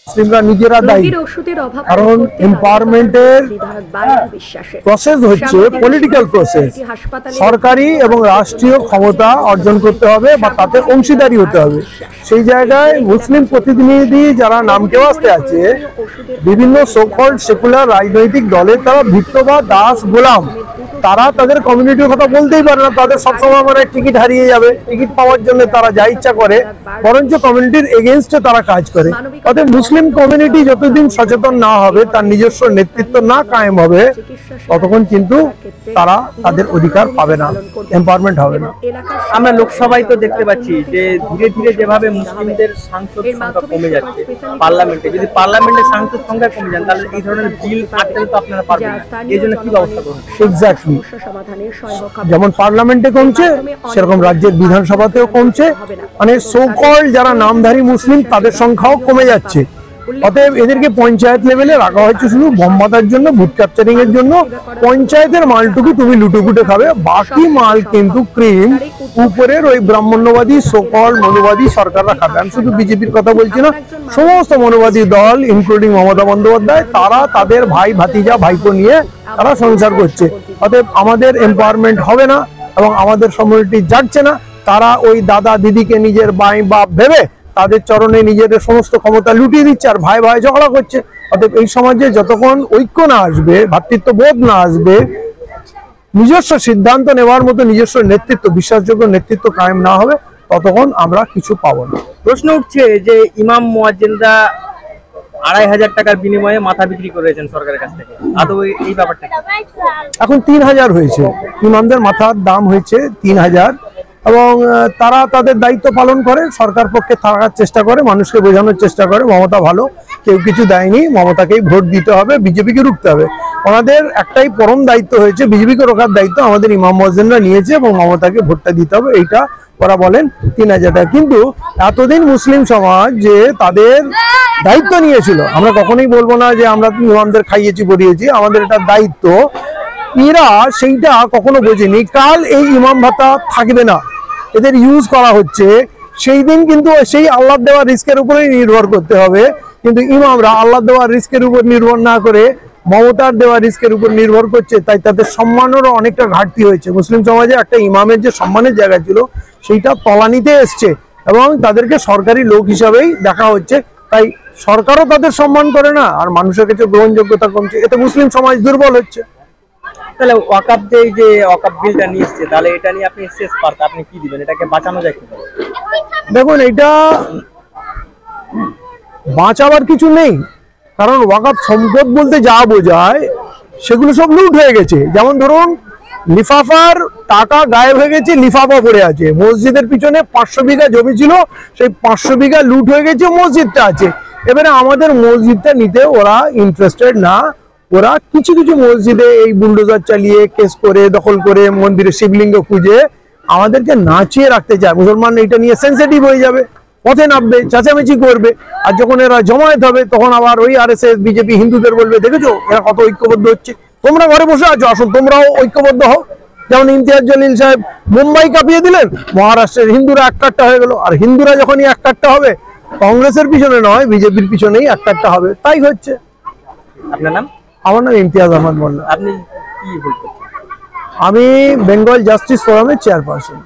মুসলিমরা নিজেরা দায়ী, কারণ এম্পাওয়ারমেন্টের প্রসেস হচ্ছে পলিটিক্যাল প্রসেস। সরকারি এবং রাষ্ট্রীয় ক্ষমতা অর্জন করতে হবে বা তাতে অংশীদারি হতে হবে। সেই জায়গায় মুসলিম প্রতিনিধি যারা নামকে বাস্তে আছে, বিভিন্ন সোকল্ড সেকুলার রাজনৈতিক দলের তারা ভৃত্য বা দাস গোলাম, তারা তাদের কমিউনিটির কথা বলতেই পারে না। তাদের সবসময় মানে টিকিট হারিয়ে যাবে, টিকিট পাওয়ার জন্য তারা যা ইচ্ছা করে, বরঞ্চ কমিউনিটির এগেনস্টে তারা কাজ করে। অতএব মুসলিম কমিউনিটি যতদিন সচেতন না হবে, তার নিজস্ব নেতৃত্ব না কায়েম হবে, ততক্ষণ কিন্তু তারা তাদের অধিকার পাবে না, এম্পাওয়ারমেন্ট হবে না। আমরা লোকসভায় তো দেখতে পাচ্ছি যে ধীরে ধীরে যেভাবে মুসলিমদের সাংসদ সংখ্যা কমে যাচ্ছে পার্লামেন্টে, যদি পার্লামেন্টের সাংসদ সংখ্যা কমে যান তাহলে এই ধরনের বিল আনতে তো আপনারা পারবেন না। এই জন্য কি ব্যবস্থা করবেন? এক্স্যাক্টলি, যেমন পার্লামেন্টে কমছে সেরকম রাজ্যের বিধানসভাতেও কমছে। মানে সো-কল্ড যারা নামধারী মুসলিম তাদের সংখ্যাও কমে যাচ্ছে। অতএব এদেরকে পঞ্চায়েত লেভেলে রাখা হয়েছে শুধু বোমবাতার জন্য, ভোট ক্যাপচারিং এর জন্য। পঞ্চায়েতের মালটুকু তুমি লুটে খাবে, বাকি মাল কিন্তু ক্রিম উপরের ওই ব্রাহ্মণ্যবাদী সো-কল্ড মনুবাদী সরকাররা খাবে। আমি শুধু বিজেপির কথা বলছি না, সমস্ত মনুবাদী দল ইনক্লুডিং মমতা বন্দ্যোপাধ্যায়, তারা তাদের ভাই ভাতিজা ভাইপো নিয়ে তারা সংসার করছে। অতএব আমাদের এম্পাওয়ারমেন্ট হবে না এবং আমাদের কমিউনিটি জাগছে না। তারা ওই দাদা দিদিকে নিজের ভাই বাপ ভেবে তাদের চরণে নিজেদের সমস্ত ক্ষমতা লুটিয়ে দিচ্ছে আর ভাই ভাই ঝগড়া করছে। অতএব এই সমাজে যতক্ষণ ঐক্য না আসবে, ভ্রাতৃত্ববোধ না আসবে, নিজস্ব সিদ্ধান্ত নেওয়ার মতো নিজস্ব নেতৃত্ব, বিশ্বাসযোগ্য নেতৃত্ব কায়েম না হবে, ততক্ষণ আমরা কিছু পাবো না। প্রশ্ন উঠছে যে ইমাম মুয়াজ্জিনরা ২৫০০ টাকার বিনিময়ে মাথা বিক্রি করেছেন সরকারের কাছ থেকে, আদৌ এই ব্যাপারটা এখন ৩০০০ হয়েছে, ইমামদের মাথার দাম হয়েছে ৩০০০ এবং তারা তাদের দায়িত্ব পালন করে, সরকার পক্ষে থাকার চেষ্টা করে, মানুষকে বোঝানোর চেষ্টা করে মমতা ভালো, কেউ কিছু দেয়নি, মমতাকেই ভোট দিতে হবে, বিজেপিকে রুখতে হবে। ওনাদের একটাই পরম দায়িত্ব হয়েছে, বিজেপিকে রোখার দায়িত্ব আমাদের ইমাম মুয়াজ্জিনরা নিয়েছে এবং মমতাকে ভোটটা দিতে হবে, এইটা ওরা বলেন ৩০০০ টাকা। কিন্তু এতদিন মুসলিম সমাজ যে তাদের দায়িত্ব নিয়েছিল, আমরা কখনোই বলবো না যে আমরা ইমামদের খাইয়েছি পড়িয়েছি, আমাদের এটা দায়িত্ব, এরা সেইটা কখনো বোঝেনি। কাল এই ইমাম ভাতা থাকবে না, এদের ইউজ করা হচ্ছে, সেই দিন কিন্তু সেই আল্লাহ দেওয়া রিস্কের উপরেই নির্ভর করতে হবে। কিন্তু ইমামরা আল্লাহ দেওয়া রিস্কের উপর নির্ভর না করে মমতার দেওয়া রিস্কের উপর নির্ভর করছে, তাই তাদের সম্মানেরও অনেকটা ঘাটতি হয়েছে। মুসলিম সমাজে একটা ইমামের যে সম্মানের জায়গা ছিল সেইটা তলানিতে এসছে এবং তাদেরকে সরকারি লোক হিসাবেই দেখা হচ্ছে। তাই সরকারও তাদের সম্মান করে না আর মানুষের কাছে গ্রহণযোগ্যতা কমছে, এতে মুসলিম সমাজ দুর্বল হচ্ছে। তাহলে ওয়াকাফ যে ওয়াকাফ বিলটা নিয়ে এসছে, তাহলে এটা নিয়ে আপনি শেষ বার্তা আপনি কি দিবেন? এটাকে বাঁচানো যায় কি? দেখুন, এটা বাঁচাবার কিছু নেই, কারণ ওয়াকাফ সম্পদ বলতে যা বোঝায় সেগুলো সব লুট হয়ে গেছে। যেমন ধরুন, লিফাফার টাকা গায়েব হয়ে গেছে, লিফাফা পড়ে আছে। মসজিদের পিছনে ৫০০ বিঘা জমি ছিল, সেই ৫০০ বিঘা লুট হয়ে গেছে, মসজিদটা আছে। এবারে আমাদের মসজিদটা নিতে ওরা ইন্টারেস্টেড না। ওরা কিছু কিছু মসজিদে এই বুলডোজার চালিয়ে কেস করে দখল করে মন্দিরে শিবলিঙ্গ খুঁজে আমাদেরকে নাচিয়ে রাখতে চায়। মুসলমান এটা নিয়ে সেন্সিটিভ হয়ে যাবে, পথে নামবে, চেঁচামেচি করবে। আর যখন এরা জমায়েত হবে তখন আবার ওই RSS বিজেপি হিন্দুদের বলবে, দেখেছো এরা কত ঐক্যবদ্ধ হচ্ছে, তোমরা ঘরে বসে আছো, আসুন তোমরাও ঐক্যবদ্ধ হও। যেমন ইমতিয়াজ জলিল সাহেব মুম্বাই কাঁপিয়ে দিলেন, মহারাষ্ট্রের হিন্দুরা এককাট্টা হয়ে গেল। আর হিন্দুরা যখনই এককাট্টা হবে, কংগ্রেসের পিছনে নয় বিজেপির পিছনেই এককাট্টা হবে, তাই হচ্ছে। আপনার নাম? আমার নাম ইমতিয়াজ আহমদ মোল্লা। আপনি কি বলতে? আমি বেঙ্গল জাস্টিস ফোরামের চেয়ারপারসন।